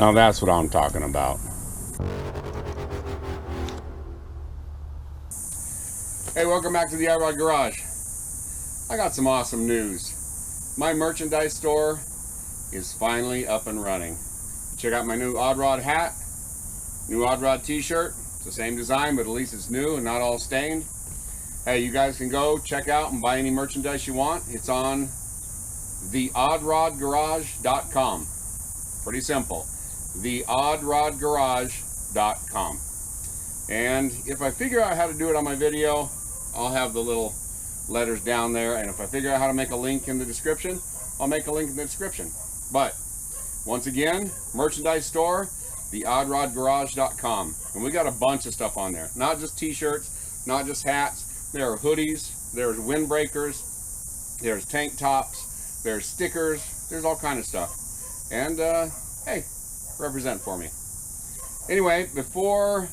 Now that's what I'm talking about. Hey, welcome back to the iRod Garage. I got some awesome news. My merchandise store is finally up and running. Check out my new Odd Rod hat, new Odd Rod t-shirt. It's the same design, but at least it's new and not all stained. Hey, you guys can go check out and buy any merchandise you want. It's on theoddrodgarage.com. Pretty simple. theoddrodgarage.com. And if I figure out how to do it on my video, I'll have the little letters down there, and if I figure out how to make a link in the description, I'll make a link in the description. But once again, merchandise store, theoddrodgarage.com. And we got a bunch of stuff on there. Not just t-shirts, not just hats. There are hoodies, there's windbreakers, there's tank tops, there's stickers, there's all kind of stuff. And hey, represent for me. Anyway, before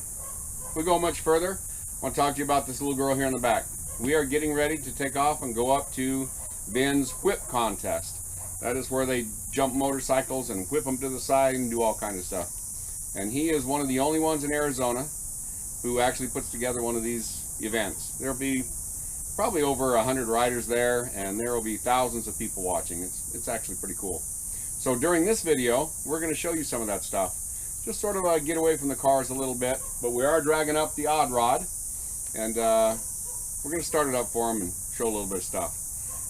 we go much further, I want to talk to you about this little girl here in the back. We are getting ready to take off and go up to Ben's whip contest. That is where they jump motorcycles and whip them to the side and do all kinds of stuff. And he is one of the only ones in Arizona who actually puts together one of these events. There'll be probably over 100 riders there, and there will be thousands of people watching. It's actually pretty cool. So during this video, we're going to show you some of that stuff. Just sort of get away from the cars a little bit, but we are dragging up the Odd Rod, and we're going to start it up for them and show a little bit of stuff.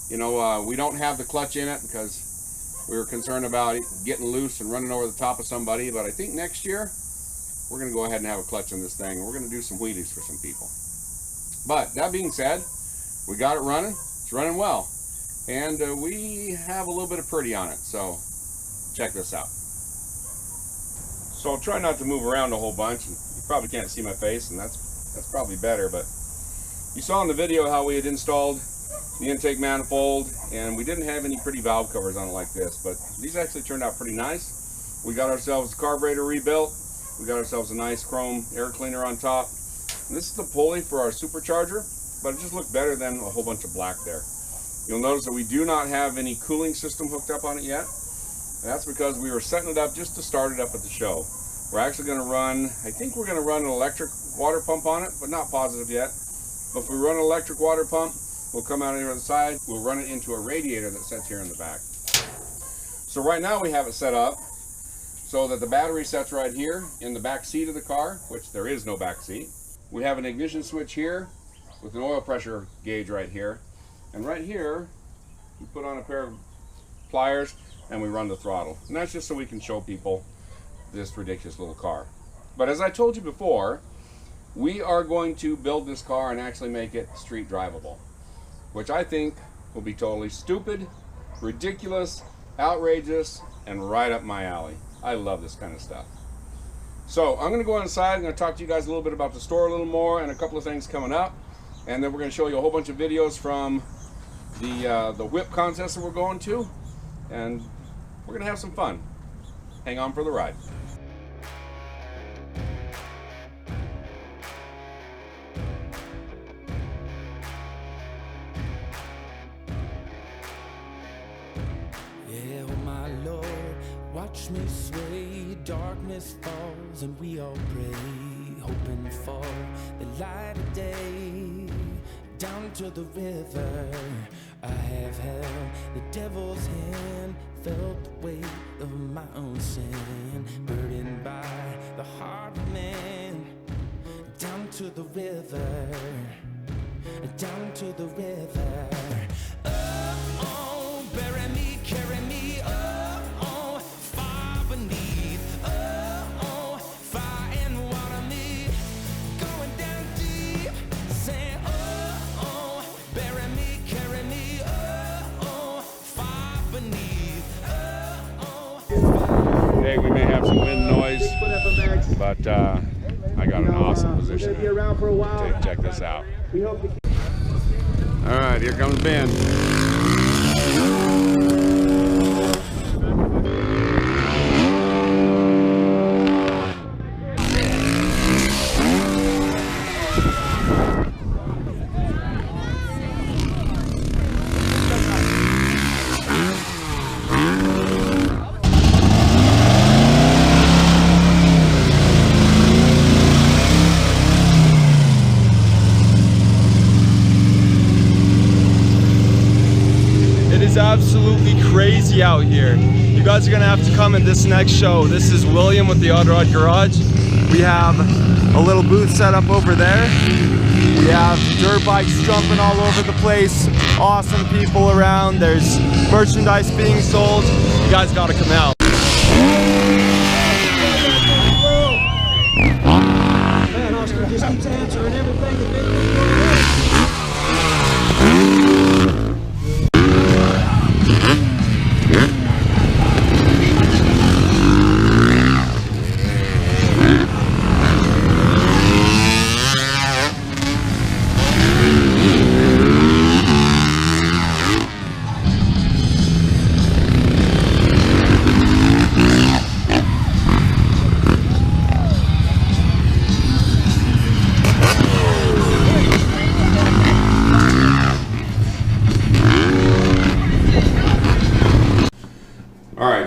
You know, we don't have the clutch in it because we were concerned about it getting loose and running over the top of somebody, but I think next year we're going to go ahead and have a clutch in this thing. We're going to do some wheelies for some people. But that being said, we got it running. It's running well, and we have a little bit of pretty on it, so check this out. So I'll try not to move around a whole bunch, and you probably can't see my face, and that's probably better. But you saw in the video how we had installed the intake manifold, and we didn't have any pretty valve covers on it like this, but these actually turned out pretty nice. We got ourselves the carburetor rebuilt. We got ourselves a nice chrome air cleaner on top. And this is the pulley for our supercharger, but it just looked better than a whole bunch of black there. You'll notice that we do not have any cooling system hooked up on it yet. And that's because we were setting it up just to start it up at the show. We're actually going to run, I think we're going to run an electric water pump on it, but not positive yet. But if we run an electric water pump, we'll come out here on the side, we'll run it into a radiator that sits here in the back. So right now we have it set up so that the battery sets right here in the back seat of the car, which there is no back seat. We have an ignition switch here with an oil pressure gauge right here. And right here, we put on a pair of pliers and we run the throttle. And that's just so we can show people this ridiculous little car. But as I told you before, we are going to build this car and actually make it street drivable, which I think will be totally stupid, ridiculous, outrageous, and right up my alley. I love this kind of stuff. So I'm going to go inside. I'm going to talk to you guys a little bit about the store a little more and a couple of things coming up. And then we're going to show you a whole bunch of videos from the whip contest that we're going to. And we're going to have some fun. Hang on for the ride. Yeah, oh my Lord, watch me sway. Darkness falls and we all pray, hoping for the light of day. Down to the river I have held the devil's hand, felt the weight of my own sin, burdened by the heart of man. Down to the river, down to the river. Oh, oh, bury me, carry me, oh, oh, far beneath, oh, oh, fire and water me, going down deep, say, oh, oh, bury me, carry me, oh, oh, far beneath, oh, oh. Hey, we may have some wind noise, but I got an awesome position. Check this out. All right, here comes Ben. is absolutely crazy out here. You guys are gonna have to come in this next show. This is William with the Odd Rod Garage. We have a little booth set up over there. We have dirt bikes jumping all over the place. Awesome people around. There's merchandise being sold. You guys gotta come out. Man, Oscar just keeps answering everything.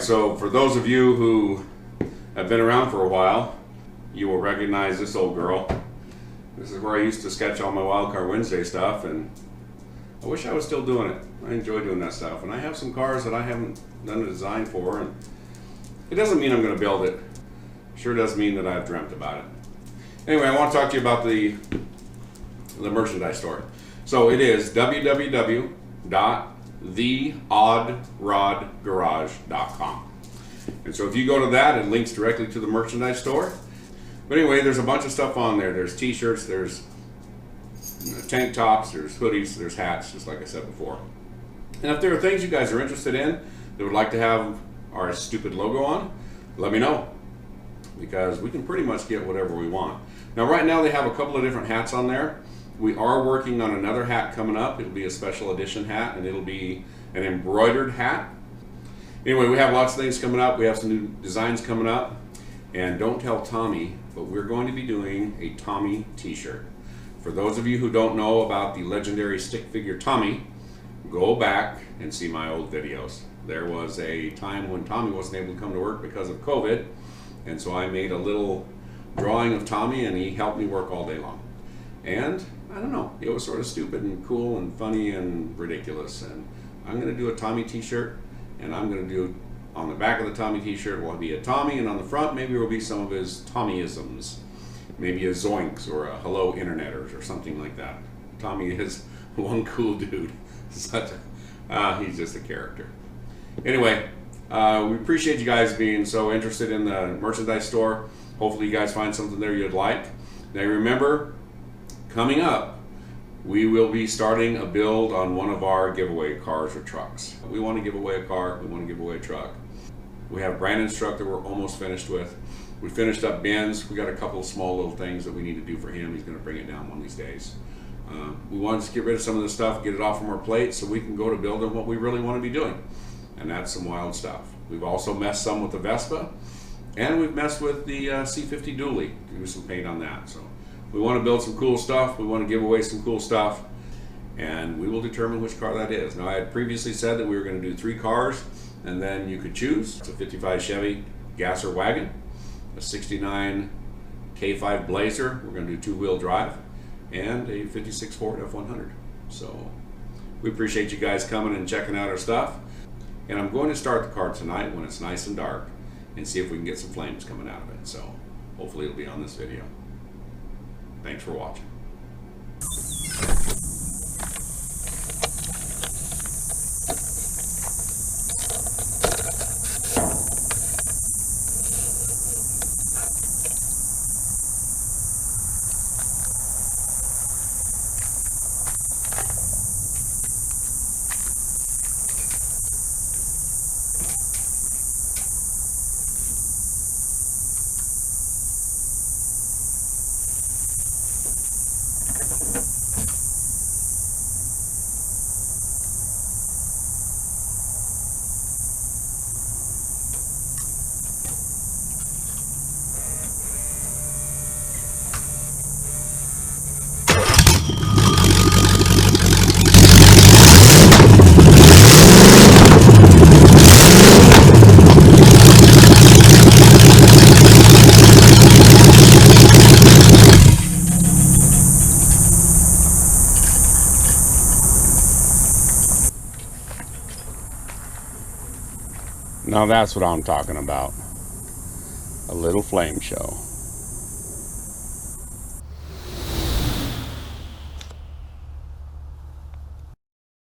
So for those of you who have been around for a while, you will recognize this old girl. This is where I used to sketch all my Wildcard Wednesday stuff, and I wish I was still doing it. I enjoy doing that stuff, and I have some cars that I haven't done a design for, and it doesn't mean I'm going to build it. Sure does mean that I've dreamt about it. Anyway, I want to talk to you about the merchandise store. So it is www.theoddrodgarage.com. And so if you go to that, it links directly to the merchandise store. But anyway, there's a bunch of stuff on there. There's t-shirts, there's tank tops, there's hoodies, there's hats, just like I said before. And if there are things you guys are interested in that would like to have our stupid logo on, let me know, because we can pretty much get whatever we want. Now right now they have a couple of different hats on there. We are working on another hat coming up. It'll be a special edition hat, and it'll be an embroidered hat. Anyway, we have lots of things coming up. We have some new designs coming up. And don't tell Tommy, but we're going to be doing a Tommy t-shirt. For those of you who don't know about the legendary stick figure Tommy, go back and see my old videos. There was a time when Tommy wasn't able to come to work because of COVID, and so I made a little drawing of Tommy, and he helped me work all day long. And I don't know, it was sort of stupid and cool and funny and ridiculous. And I'm going to do a Tommy t-shirt, and I'm going to do, on the back of the Tommy t-shirt will be a Tommy, and on the front maybe will be some of his Tommyisms. Maybe a zoinks or a hello interneters or something like that. Tommy is one cool dude. Such a, he's just a character. Anyway, we appreciate you guys being so interested in the merchandise store. Hopefully you guys find something there you'd like. Now remember, coming up, we will be starting a build on one of our giveaway cars or trucks. We want to give away a car, we want to give away a truck. We have Brandon's truck that we're almost finished with. We finished up Ben's. We got a couple of small little things that we need to do for him. He's going to bring it down one of these days. We want to get rid of some of this stuff, get it off from our plate so we can go to building what we really want to be doing. And that's some wild stuff. We've also messed some with the Vespa, and we've messed with the C50 dually to do some paint on that. So we want to build some cool stuff. We want to give away some cool stuff, and we will determine which car that is. Now, I had previously said that we were going to do 3 cars, and then you could choose. It's a 55 Chevy Gasser wagon, a 69 K5 Blazer. We're going to do 2-wheel drive, and a 56 Ford F100. So we appreciate you guys coming and checking out our stuff. And I'm going to start the car tonight when it's nice and dark and see if we can get some flames coming out of it. So hopefully it'll be on this video. Thanks for watching. Now that's what I'm talking about. A little flame show.